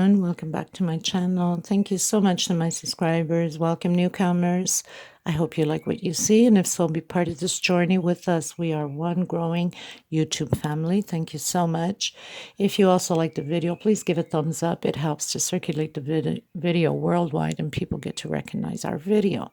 everyone, welcome back to my channel. Thank you so much to my subscribers. Welcome newcomers. I hope you like what you see, and if so, be part of this journey with us. We are one growing YouTube family. Thank you so much. If you also like the video, please give a thumbs up. It helps to circulate the video worldwide and people get to recognize our video,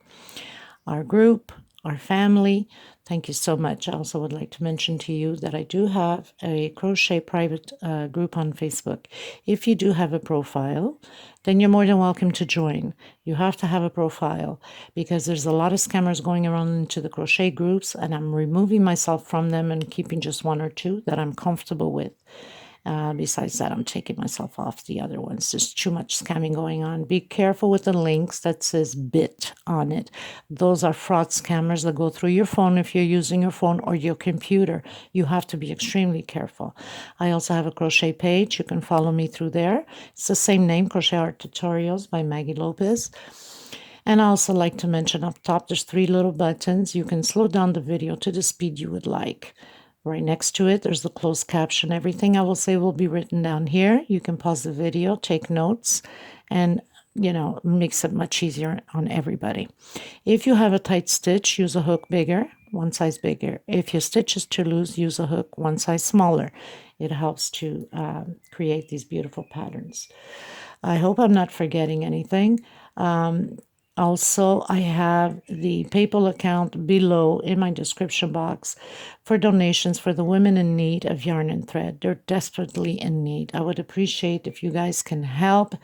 our group, our family. Thank you so much. I also would like to mention to you that I do have a crochet private group on Facebook. If you do have a profile, then you're more than welcome to join. You have to have a profile because there's a lot of scammers going around into the crochet groups, and I'm removing myself from them and keeping just one or two that I'm comfortable with. Besides that, I'm taking myself off the other ones. There's too much scamming going on. Be careful with the links that says bit on it. Those are fraud scammers that go through your phone if you're using your phone or your computer. You have to be extremely careful. I also have a crochet page. You can follow me through there. It's the same name, Crochet Art Tutorials by Maggie Lopez. And I also like to mention up top, there's 3 little buttons. You can slow down the video to the speed you would like. Right next to it, there's the closed caption. Everything I will say will be written down here. You can pause the video, take notes, and, makes it much easier on everybody. If you have a tight stitch, use a hook bigger, one size bigger. If your stitch is too loose, use a hook one size smaller. It helps to create these beautiful patterns. I hope I'm not forgetting anything. Also, I have the PayPal account below in my description box for donations for the women in need of yarn and thread. They're desperately in need. I would appreciate if you guys can help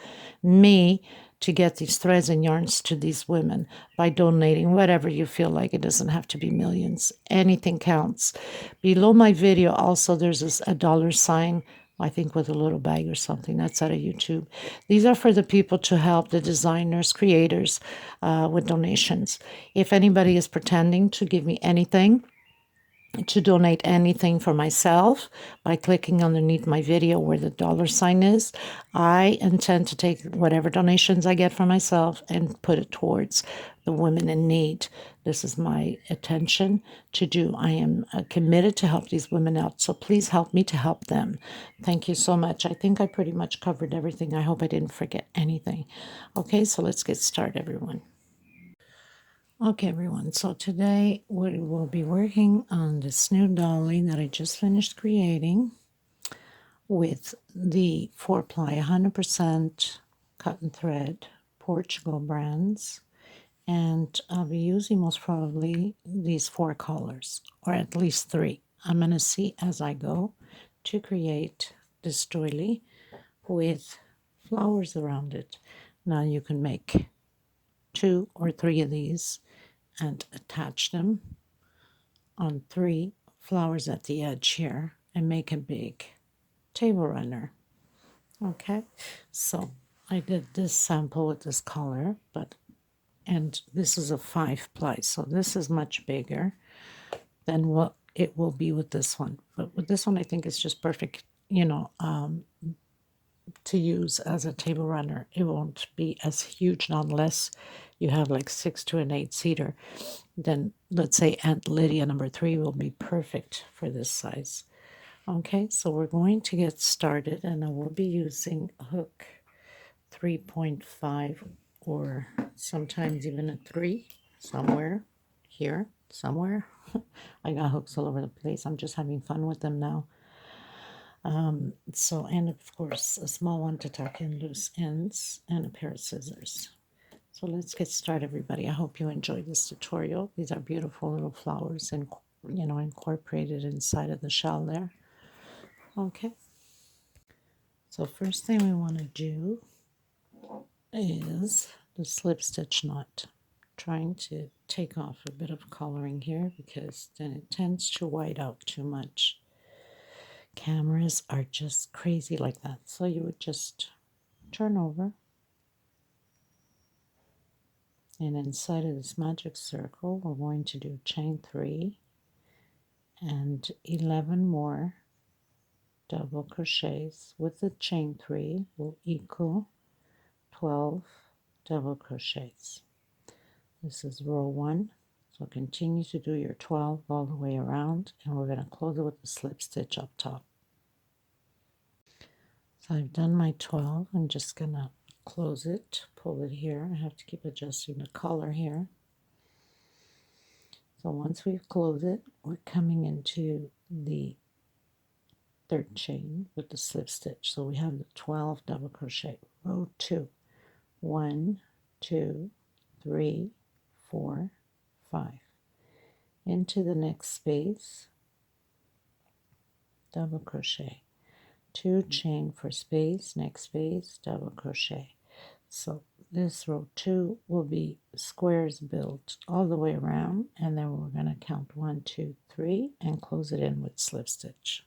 me to get these threads and yarns to these women by donating whatever you feel like. It doesn't have to be millions. Anything counts. Below my video also there's a dollar sign, I think with a little bag or something. That's out of YouTube. These are for the people to help the designers, creators with donations. If anybody is pretending to give me anything, to donate anything for myself by clicking underneath my video where the dollar sign is, I intend to take whatever donations I get for myself and put it towards the women in need. This is my intention to do. I am committed to help these women out, so please help me to help them. Thank you so much. I think I pretty much covered everything. I hope I didn't forget anything. Okay, so let's get started, everyone. Okay, everyone, so today we will be working on this new dolly that I just finished creating with the 4-ply 100% cotton thread Portugal Brands, and I'll be using most probably these 4 colors, or at least 3. I'm going to see as I go to create this doily with flowers around it. Now you can make 2 or 3 of these and attach them on 3 flowers at the edge here and make a big table runner. Okay, so I did this sample with this color, and this is a 5-ply, so this is much bigger than what it will be with this one. But with this one, I think it's just perfect, to use as a table runner. It won't be as huge unless you have like 6 to an 8-seater. Then let's say Aunt Lydia number 3 will be perfect for this size. Okay, so we're going to get started, and I will be using hook 3.5 or sometimes even a 3 somewhere here, somewhere. I got hooks all over the place. I'm just having fun with them now. And of course a small one to tuck in loose ends and a pair of scissors. So let's get started, everybody. I hope you enjoyed this tutorial. These are beautiful little flowers and incorporated inside of the shell there. Okay, so first thing we want to do is the slip stitch knot. Trying to take off a bit of coloring here because then it tends to white out too much. Cameras are just crazy like that. So you would just turn over, and inside of this magic circle we're going to do chain 3 and 11 more double crochets. With the chain 3 will equal 12 double crochets. This is row 1, so continue to do your 12 all the way around, and we're going to close it with the slip stitch up top. So I've done my 12. I'm just gonna close it, pull it here. I have to keep adjusting the color here. So once we've closed it, we're coming into the third chain with the slip stitch. So we have the 12 double crochet, row 2, 1, 2, 3, 4, 5. Into the next space, double crochet, 2 chain for space, next space, double crochet. So this row 2 will be squares built all the way around, and then we're going to count 1, 2, 3 and close it in with slip stitch.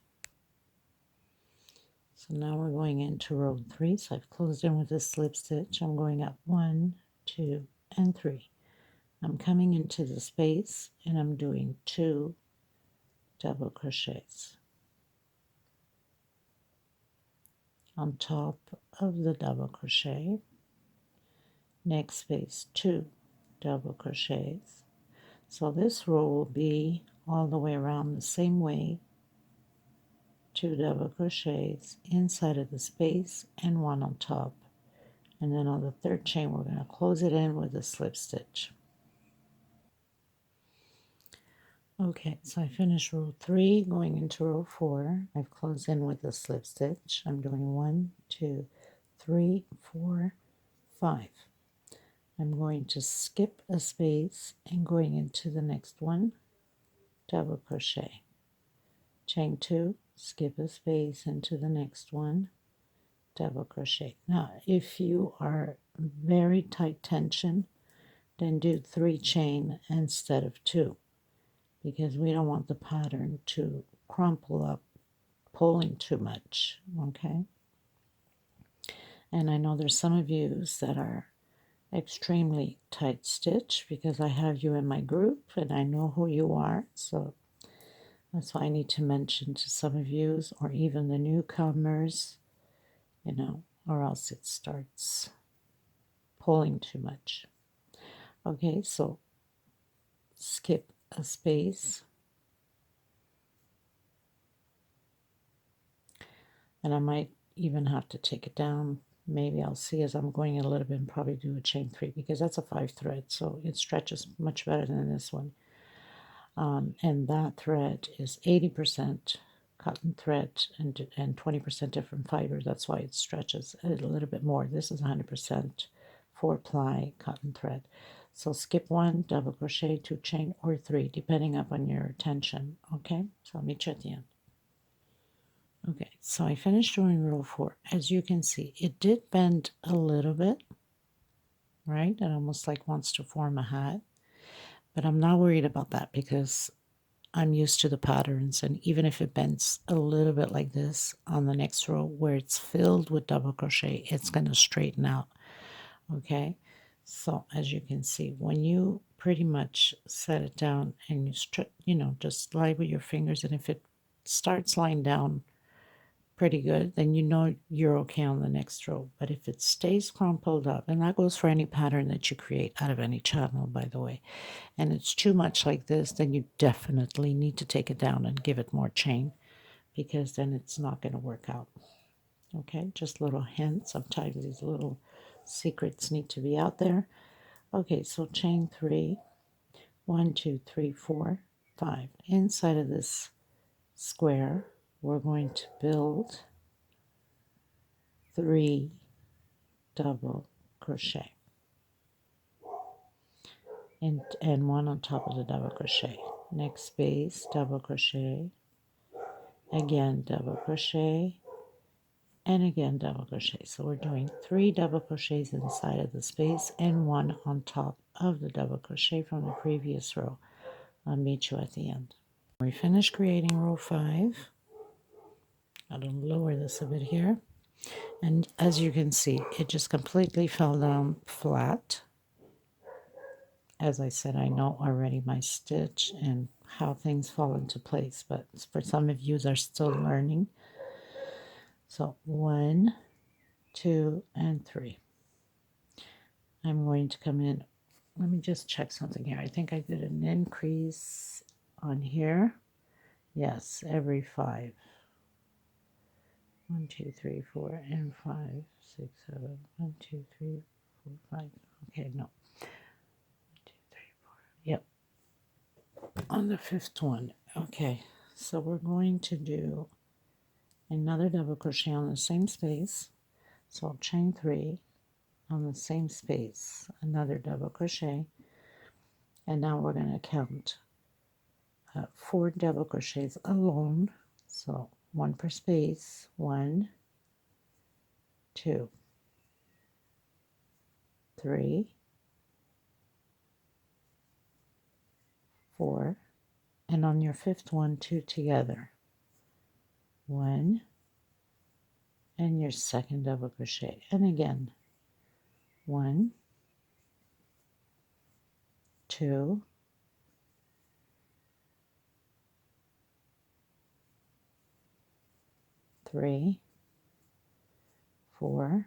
So now we're going into row 3. So I've closed in with a slip stitch. I'm going up 1, 2, and 3. I'm coming into the space and I'm doing 2 double crochets on top of the double crochet. Next space, 2 double crochets. So this row will be all the way around the same way, 2 double crochets inside of the space and 1 on top. And then on the third chain we're going to close it in with a slip stitch. Okay, so I finished row 3, going into row 4. I've closed in with a slip stitch. I'm doing 1, 2, 3, 4, 5. I'm going to skip a space and going into the next one, double crochet, chain 2, skip a space into the next one, double crochet. Now if you are very tight tension, then do 3 chain instead of 2, because we don't want the pattern to crumple up pulling too much. Okay, and I know there's some of you that are extremely tight stitch, because I have you in my group and I know who you are, so that's why I need to mention to some of you, or even the newcomers, you know, or else it starts pulling too much. Okay, so skip a space, and I might even have to take it down. Maybe I'll see as I'm going a little bit and probably do a chain 3, because that's a 5 thread, so it stretches much better than this one. And that thread is 80% cotton thread and 20% different fiber. That's why it stretches a little bit more. This is 100% 4-ply cotton thread. So skip 1, double crochet, 2 chain, or 3, depending upon your tension. Okay, so I'll meet you at the end. Okay, so I finished doing row 4. As you can see, it did bend a little bit, right? It almost like wants to form a hat. But I'm not worried about that, because I'm used to the patterns, and even if it bends a little bit like this on the next row where it's filled with double crochet, it's going to straighten out. Okay, so as you can see, when you pretty much set it down and you just slide with your fingers, and if it starts lying down pretty good, then you know you're okay on the next row. But if it stays crumpled up, and that goes for any pattern that you create out of any channel, by the way, and it's too much like this, then you definitely need to take it down and give it more chain, because then it's not going to work out. Okay, just little hints. Sometimes these little secrets need to be out there. Okay, so chain 3, 1, 2, 3, 4, 5. Inside of this square, we're going to build 3 double crochet, and 1 on top of the double crochet. Next space, double crochet, again double crochet, and again double crochet. So we're doing 3 double crochets inside of the space and 1 on top of the double crochet from the previous row. I'll meet you at the end. We finished creating row 5. I'll lower this a bit here, and as you can see, it just completely fell down flat. As I said, I know already my stitch and how things fall into place, but for some of you are still learning. So 1, 2, and 3. I'm going to come in. Let me just check something here. I think I did an increase on here. Yes, every 5. 1, 2, 3, 4, and 5, 6, 7. 1, 2, 3, 4, 5. Okay, no. 1, 2, 3, 4. Yep. On the fifth one. Okay, so we're going to do another double crochet on the same space. So I'll chain 3 on the same space, another double crochet, and now we're going to count 4 double crochets alone. So 1 per space, 1, 2, 3, 4, and on your fifth one, 2 together, 1, and your second double crochet, and again 1, 2, 3, 4,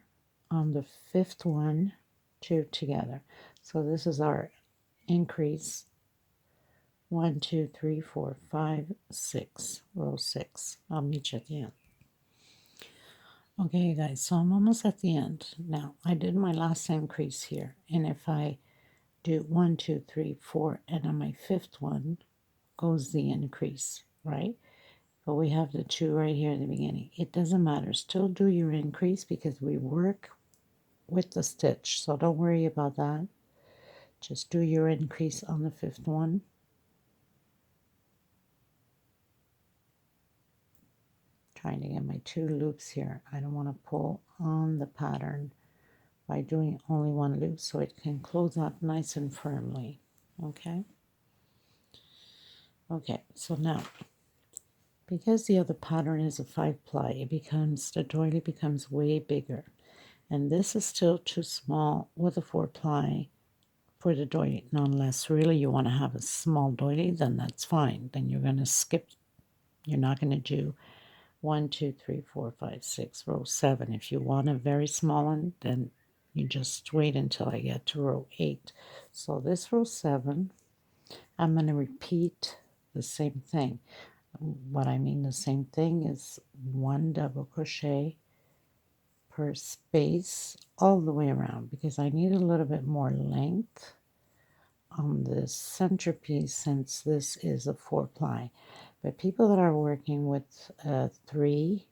on the fifth one, 2 together. So this is our increase. 1, 2, 3, 4, 5, 6, row 6. I'll meet you at the end. Okay, guys, so I'm almost at the end. Now, I did my last increase here, and if I do 1, 2, 3, 4, and on my fifth one goes the increase, right? But we have the 2 right here at the beginning. It doesn't matter. Still do your increase because we work with the stitch, so don't worry about that. Just do your increase on the fifth one. Trying to get my 2 loops here. I don't want to pull on the pattern by doing only 1 loop so it can close up nice and firmly. Okay? Okay, so now, because the other pattern is a 5-ply, it becomes, the doily becomes way bigger. And this is still too small with a 4-ply for the doily. Now, unless really you want to have a small doily, then that's fine. Then you're going to skip, you're not going to do 1, 2, 3, 4, 5, 6, row 7. If you want a very small one, then you just wait until I get to row 8. So this row 7, I'm going to repeat the same thing. What I mean the same thing is 1 double crochet per space all the way around, because I need a little bit more length on this centerpiece since this is a 4-ply. But people that are working with 3,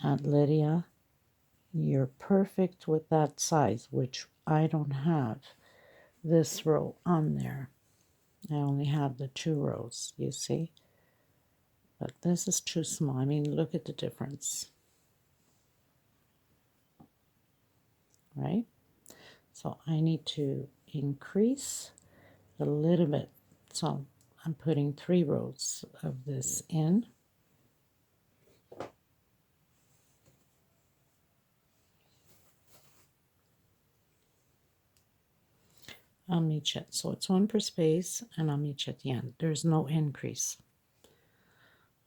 Aunt Lydia, you're perfect with that size, which I don't have this row on there. I only have the 2 rows, you see. But this is too small. I mean, look at the difference. Right? So I need to increase a little bit. So I'm putting 3 rows of this in. I'll meet you. So it's 1 per space, and I'll meet you at the end. There's no increase.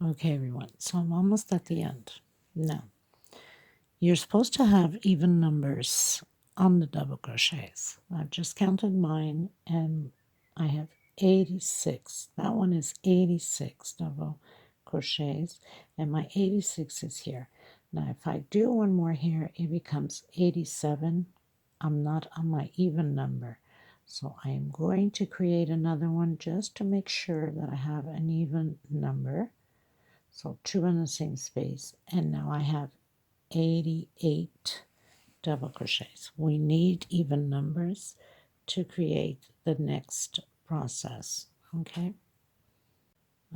Okay, everyone. So I'm almost at the end. Now, you're supposed to have even numbers on the double crochets. I've just counted mine, and I have 86. That one is 86 double crochets, and my 86 is here. Now, if I do one more here, it becomes 87. I'm not on my even number. So I am going to create another one just to make sure that I have an even number. So 2 in the same space, and now I have 88 double crochets. We need even numbers to create the next process. Okay,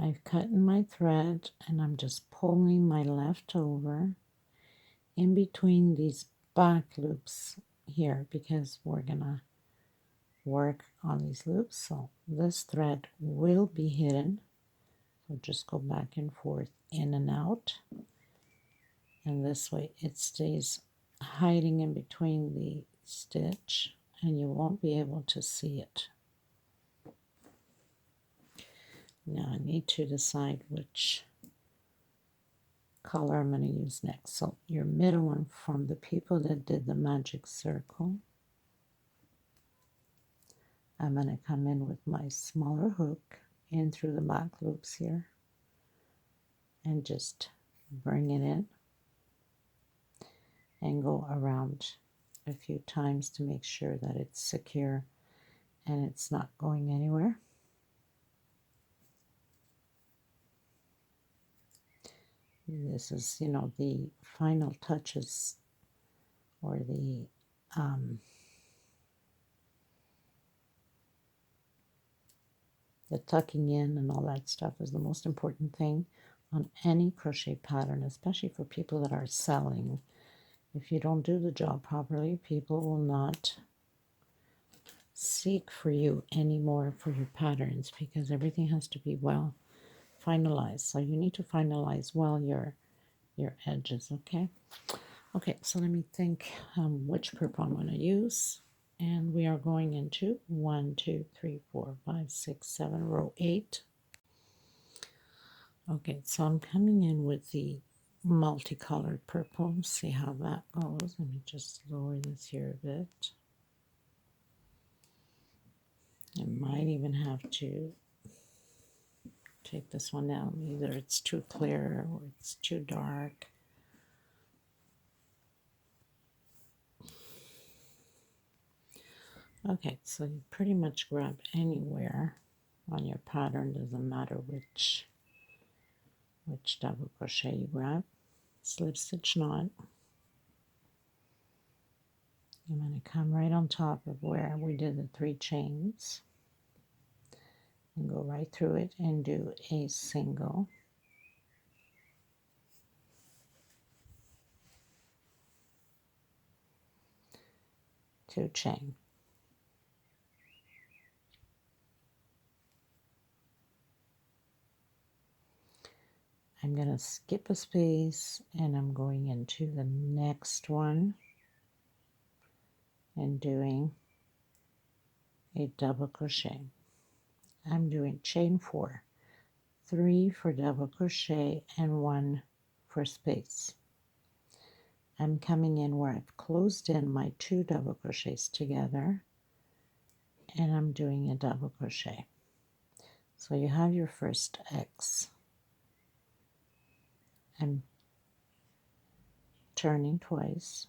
I've cut in my thread, and I'm just pulling my leftover in between these back loops here because we're gonna work on these loops. So this thread will be hidden, so just go back and forth, in and out, and this way it stays hiding in between the stitch and you won't be able to see it. Now I need to decide which color I'm going to use next. So your middle one from the people that did the magic circle, I'm going to come in with my smaller hook in through the back loops here and just bring it in. and go around a few times to make sure that it's secure and it's not going anywhere. This is, you know, the final touches, or the tucking in and all that stuff is the most important thing on any crochet pattern, especially for people that are selling. If you don't do the job properly, people will not seek for you anymore for your patterns, because everything has to be well finalized. So you need to finalize well your edges, okay? Okay, so let me think which purple I'm going to use. And we are going into 1, 2, 3, 4, 5, 6, 7, row 8. Okay, so I'm coming in with the multicolored purple. See how that goes. Let me just lower this here a bit. I might even have to take this one down. Either it's too clear or it's too dark. Okay, so you pretty much grab anywhere on your pattern, doesn't matter which double crochet you grab. Slip stitch knot. I'm going to come right on top of where we did the 3 chains and go right through it and do a single, two chain. I'm going to skip a space and I'm going into the next one and doing a double crochet. I'm doing chain 4, 3 for double crochet and 1 for space. I'm coming in where I've closed in my 2 double crochets together, and I'm doing a double crochet. So you have your first X. I'm turning twice,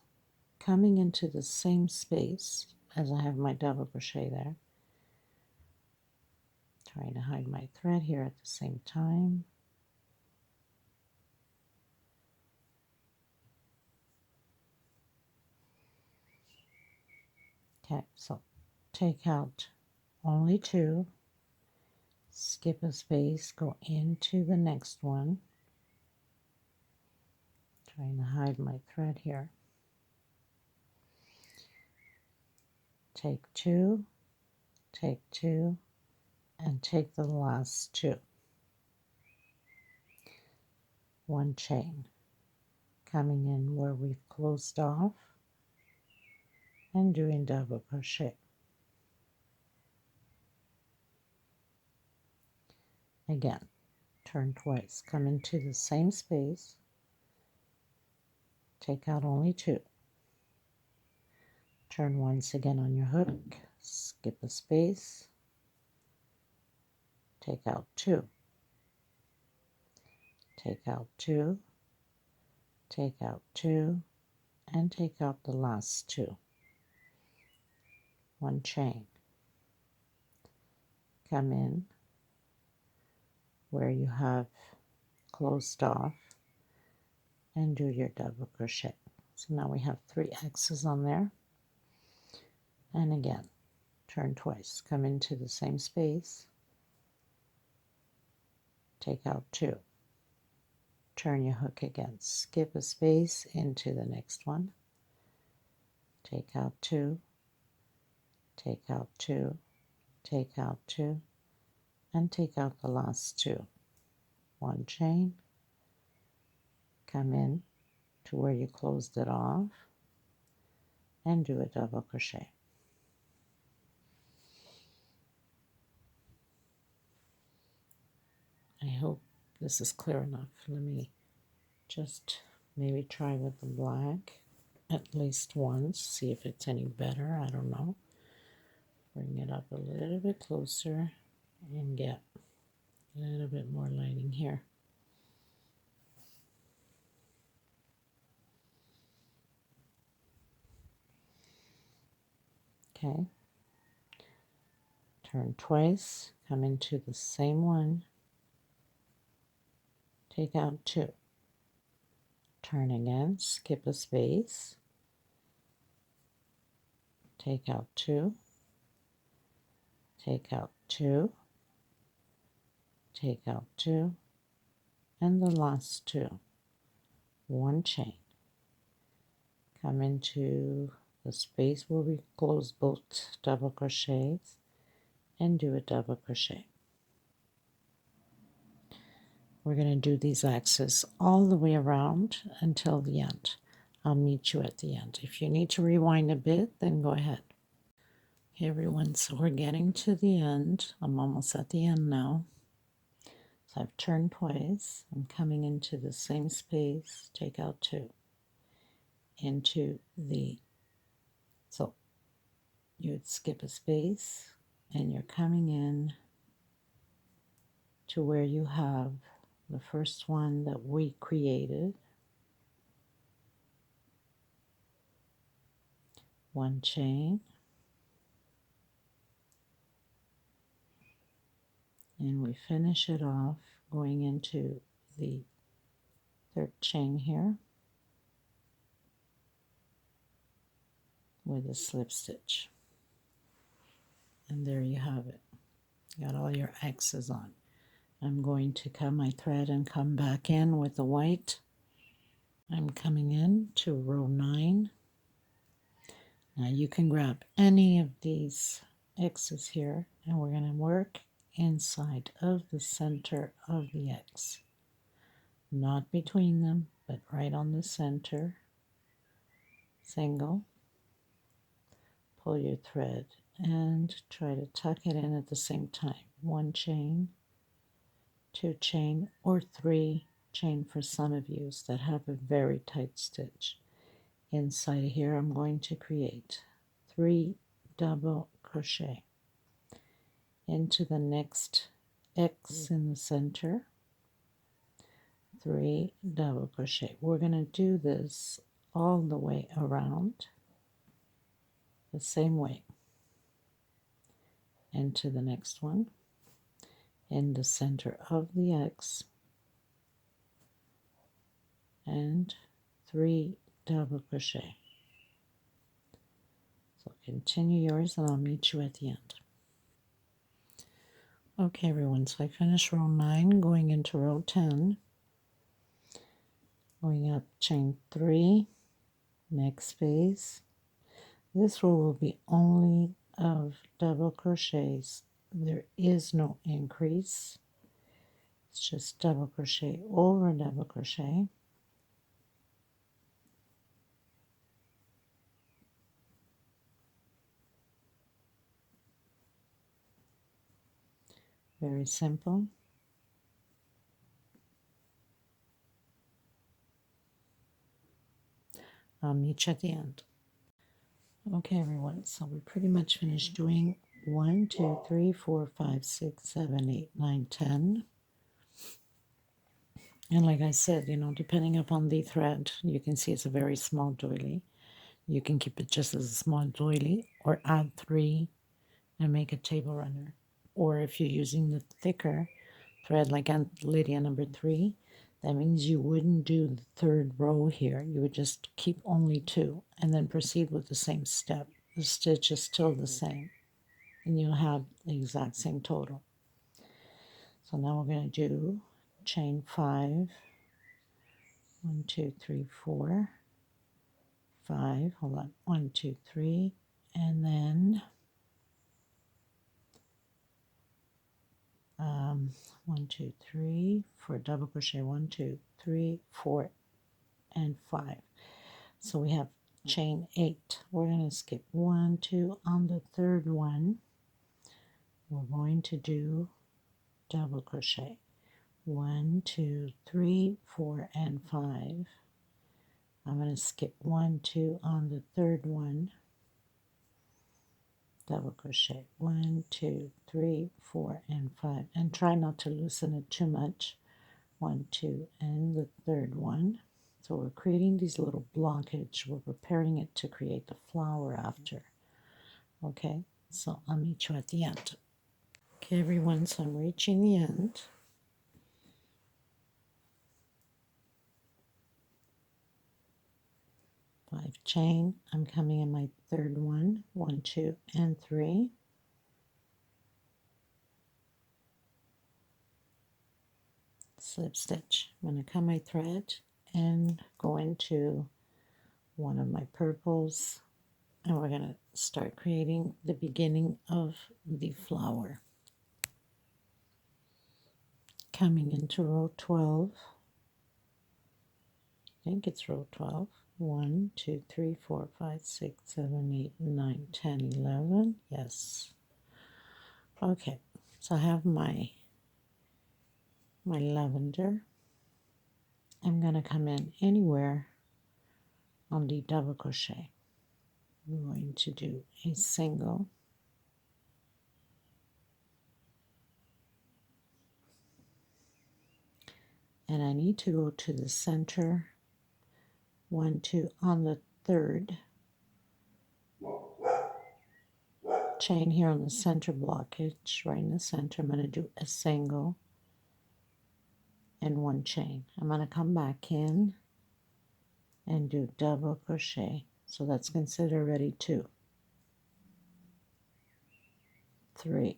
coming into the same space as I have my double crochet there, trying to hide my thread here at the same time. Okay, so take out only 2, skip a space, go into the next one, trying to hide my thread here. Take 2, take 2, and take the last 2. 1 chain, coming in where we've closed off and doing double crochet. Again, turn twice, come into the same space, take out only 2. Turn once again on your hook, skip a space, take out 2, take out 2, take out 2, and take out the last 2. 1 chain. Come in where you have closed off and do your double crochet. So now we have 3 X's on there. And again, turn twice, come into the same space, take out 2, turn your hook again, skip a space into the next one, take out 2, take out 2, take out 2, and take out the last 2. 1 chain, come in to where you closed it off and do a double crochet. I hope this is clear enough. Let me just maybe try with the black at least once, see if it's any better. I don't know. Bring it up a little bit closer and get a little bit more lighting here. Okay, turn twice, come into the same one, take out 2, turn again, skip a space, take out 2, take out 2, take out 2, and the last 2, 1 chain, come into the space where we close both double crochets and do a double crochet. We're going to do these axes all the way around until the end. I'll meet you at the end. If you need to rewind a bit, then go ahead. Okay, everyone, so we're getting to the end. I'm almost at the end now. So I've turned twice. I'm coming into the same space, take out 2, into the, so you would skip a space, and you're coming in to where you have the first one that we created, 1 chain, and we finish it off going into the 3rd chain here with a slip stitch. And there you have it. You got all your X's on. I'm going to cut my thread and come back in with the white. I'm coming in to row 9. Now you can grab any of these X's here, and we're going to work inside of the center of the X. Not between them, but right on the center. Single. Pull your thread and try to tuck it in at the same time. 1 chain, 2 chain, or 3 chain for some of you that have a very tight stitch. Inside here I'm going to create 3 double crochet into the next X in the center, 3 double crochet. We're going to do this all the way around the same way. Into the next one, in the center of the X, and 3 double crochet. So continue yours and I'll meet you at the end. Okay everyone, so I finished row 9, going into row 10, going up chain 3, next space. This row will be only of double crochets. There is no increase. It's just double crochet over double crochet. Very simple. I'll meet you at the end. Okay, everyone, so we pretty much finished doing 1, 2, 3, 4, 5, 6, 7, 8, 9, 10. And like I said, you know, depending upon the thread, you can see it's a very small doily. You can keep it just as a small doily or add 3 and make a table runner. Or if you're using the thicker thread like Aunt Lydia number 3, that means you wouldn't do the 3rd row here. You would just keep only 2 and then proceed with the same step. The stitch is still the same and you'll have the exact same total. So now we're going to do chain 5, 1, 2, 3, 4, 5, hold on, 1, 2, 3, and then 1, 2, 3 for double crochet, 1, 2, 3, 4, and 5. So we have chain 8. We're going to skip 1, 2 on the 3rd one. We're going to do double crochet, 1, 2, 3, 4, and 5. I'm going to skip 1, 2 on the 3rd one, double crochet, 1, 2, 3, 4, and 5, and try not to loosen it too much. 1, 2, and the 3rd one. So we're creating these little blockage. We're preparing it to create the flower after. Okay, so I'll meet you at the end. Okay, everyone, so I'm reaching the end. Five chain. I'm coming in my third one. 1, 2, and 3. Slip stitch. I'm going to cut my thread and go into one of my purples, and we're going to start creating the beginning of the flower. Coming into row 12. I think it's row 12. 1, 2, 3, 4, 5, 6, 7, 8, 9, 10, 11. Yes. Okay, so I have my lavender. I'm going to come in anywhere on the double crochet. I'm going to do a single, and I need to go to the center. 1, 2 on the third chain here on the center blockage, right in the center. I'm going to do a single and 1 chain. I'm going to come back in and do double crochet. So that's considered already 2, 3,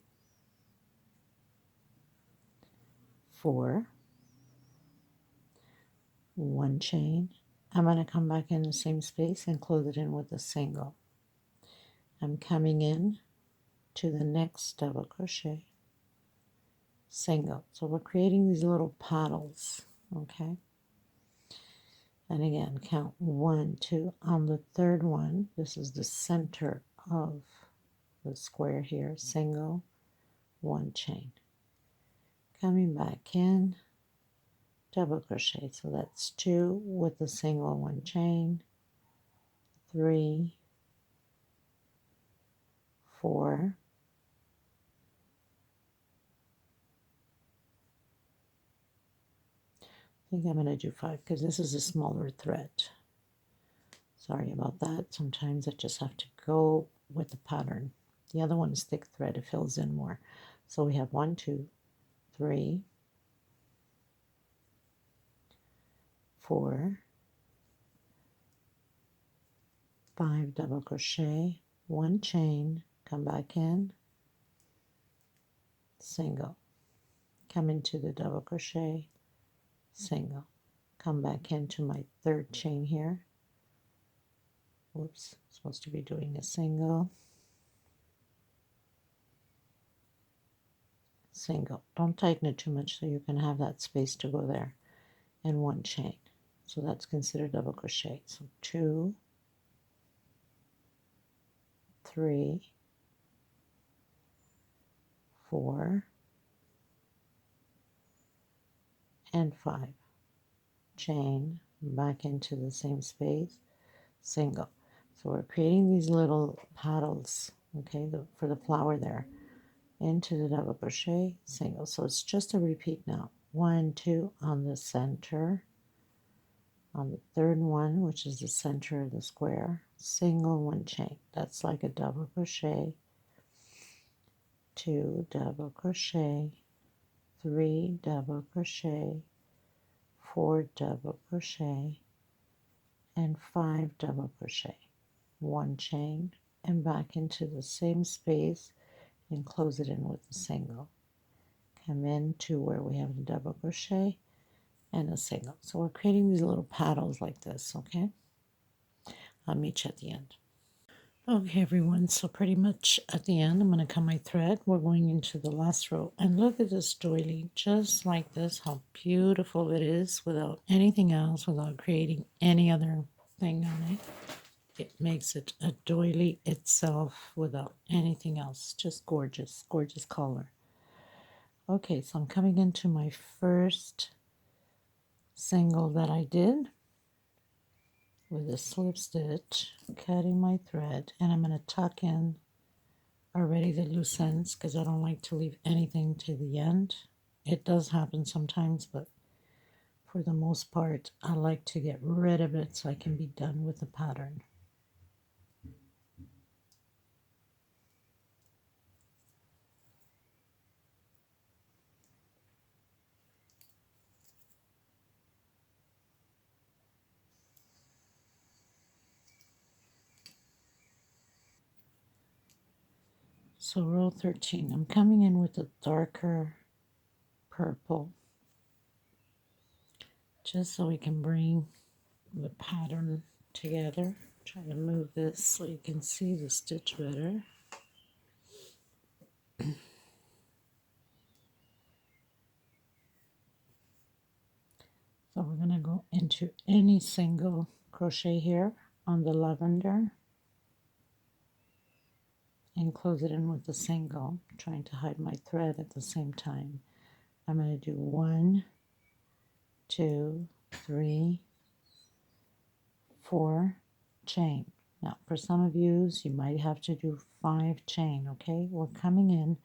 4, 1 chain. I'm going to come back in the same space and close it in with a single. I'm coming in to the next double crochet, single. So we're creating these little paddles, okay? And again, count 1, 2 on the third one. This is the center of the square here, single, 1 chain. Coming back in, double crochet. So that's 2 with a single, 1 chain, 3, 4, I think I'm going to do 5 because this is a smaller thread. Sorry about that. Sometimes I just have to go with the pattern. The other one is thick thread. It fills in more. So we have 1, 2, 3, 4, 5 double crochet, 1 chain, come back in, single, come into the double crochet, single, come back into my third chain here. Whoops, supposed to be doing a single, single. Don't tighten it too much so you can have that space to go there, and 1 chain. So that's considered double crochet. So 2, 3, 4, and 5. Chain, back into the same space, single. So we're creating these little paddles, okay, for the flower there. Into the double crochet, single. So it's just a repeat now. 1, 2 on the center. On the third one, which is the center of the square, single, 1 chain. That's like a double crochet. 2 double crochet, 3 double crochet, 4 double crochet, and 5 double crochet. 1 chain, and back into the same space and close it in with a single. Come into where we have the double crochet and a single. So we're creating these little paddles like this, okay? I'll meet you at the end. Okay, everyone, so pretty much at the end, I'm going to cut my thread. We're going into the last row. And look at this doily, just like this, how beautiful it is without anything else, without creating any other thing on it. It makes it a doily itself without anything else. Just gorgeous, gorgeous color. Okay, so I'm coming into my first single that I did with a slip stitch, cutting my thread, and I'm going to tuck in already the loose ends because I don't like to leave anything to the end. It does happen sometimes, but for the most part, I like to get rid of it so I can be done with the pattern. So row 13, I'm coming in with a darker purple, just so we can bring the pattern together. Try to move this so you can see the stitch better. So we're going to go into any single crochet here on the lavender and close it in with a single, trying to hide my thread at the same time. I'm going to do 1, 2, 3, 4 chain. Now for some of you might have to do 5 chain. Okay, we're coming in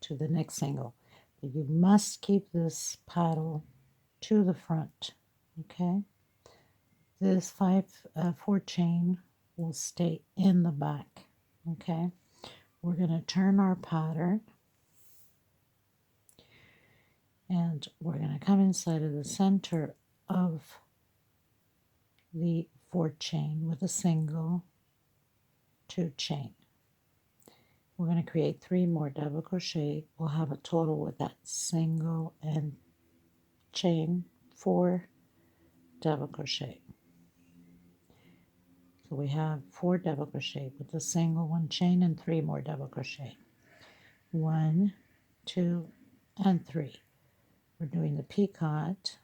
to the next single, but you must keep this paddle to the front. Okay, this 4 chain will stay in the back. Okay, we're going to turn our pattern and we're going to come inside of the center of the 4 chain with a single, 2 chain. We're going to create 3 more double crochet. We'll have a total with that single and chain 4 double crochet. So we have 4 double crochet with a single, 1 chain, and 3 more double crochet. 1, 2, and 3. We're doing the picot,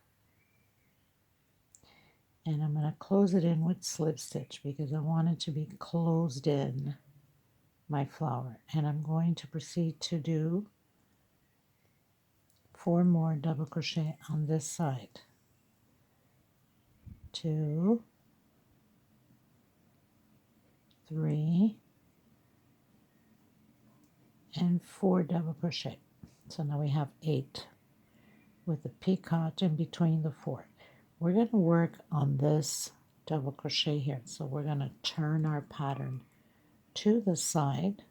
and I'm going to close it in with slip stitch because I want it to be closed in my flower. And I'm going to proceed to do 4 more double crochet on this side. 2, 3, and 4 double crochet. So now we have 8 with the picot in between the 4. We're going to work on this double crochet here. So we're going to turn our pattern to the side,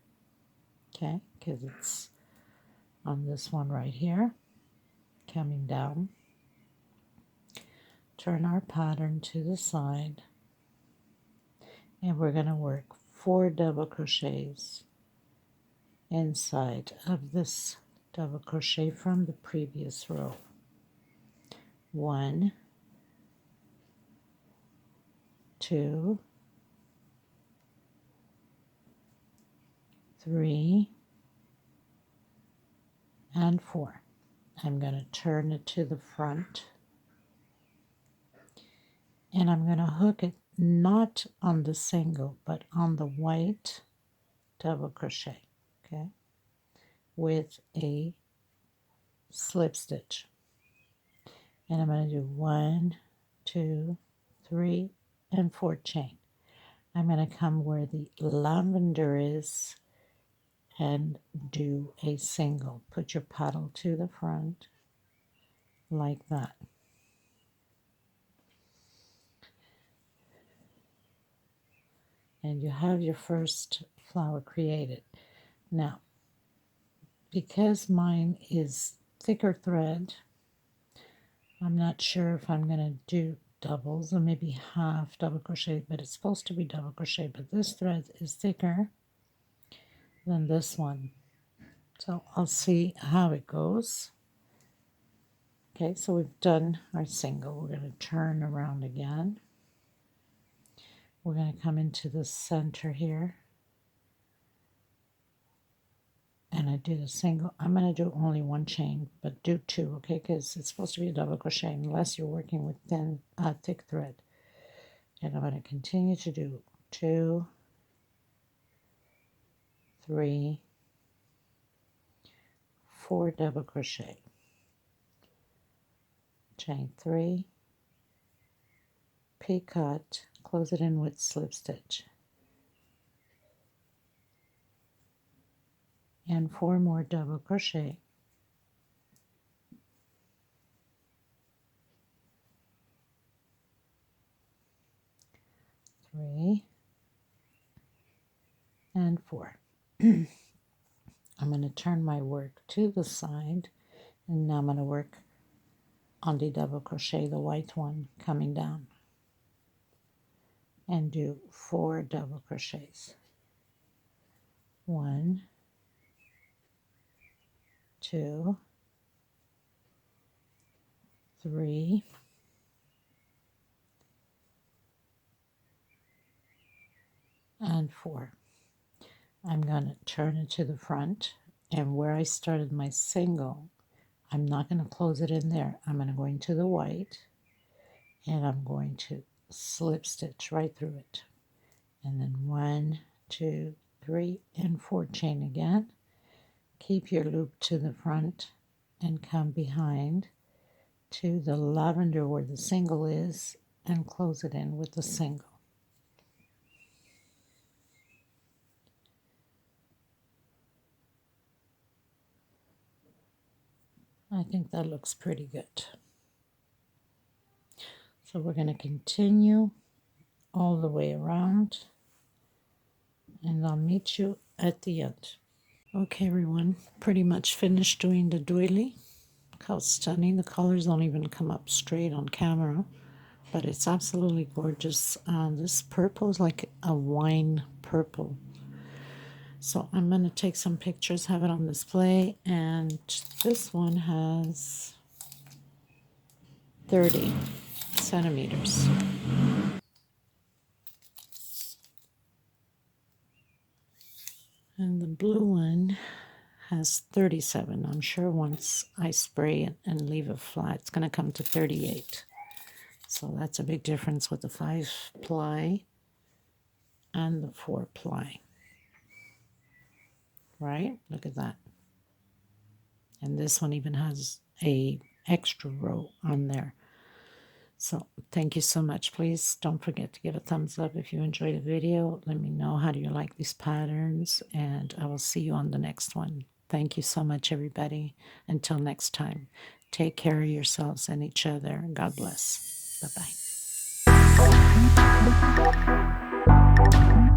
okay, because it's on this one right here, coming down. Turn our pattern to the side, and we're going to work 4 double crochets inside of this double crochet from the previous row. 1, 2, 3, and 4. I'm going to turn it to the front, and I'm going to hook it not on the single but on the white double crochet, okay, with a slip stitch. And I'm going to do 1, 2, 3, and 4 chain. I'm going to come where the lavender is and do a single. Put your paddle to the front like that. And you have your first flower created. Now, because mine is thicker thread, I'm not sure if I'm going to do doubles or maybe half double crochet, but it's supposed to be double crochet, but this thread is thicker than this one. So I'll see how it goes. Okay, so we've done our single. We're going to turn around again. We're going to come into the center here. And I did a single. I'm going to do only 1 chain, but do 2, okay? Because it's supposed to be a double crochet unless you're working with thick thread. And I'm going to continue to do 2, 3, 4 double crochet. Chain 3, picot, close it in with slip stitch. And 4 more double crochet. 3 and 4. I'm going to turn my work to the side, and now I'm going to work on the double crochet, the white one coming down, and do 4 double crochets. 1, 2, 3, and 4. I'm going to turn it to the front, and where I started my single, I'm not going to close it in there. I'm going to go into the white, and I'm going to slip stitch right through it. And then 1, 2, 3, and 4 chain again. Keep your loop to the front and come behind to the lavender where the single is and close it in with the single. I think that looks pretty good. So we're going to continue all the way around, and I'll meet you at the end. Okay, everyone, pretty much finished doing the doily. Look how stunning. The colors don't even come up straight on camera, but it's absolutely gorgeous. This purple is like a wine purple. So I'm going to take some pictures, have it on display, and this one has 30 centimeters. And the blue one has 37. I'm sure once I spray it and leave it flat, it's going to come to 38. So that's a big difference with the 5-ply and the 4-ply. Right? Look at that. And this one even has a extra row on there. So thank you so much. Please don't forget to give a thumbs up if you enjoyed the video. Let me know how do you like these patterns, and I will see you on the next one. Thank you so much, everybody. Until next time, take care of yourselves and each other. God bless. Bye-bye.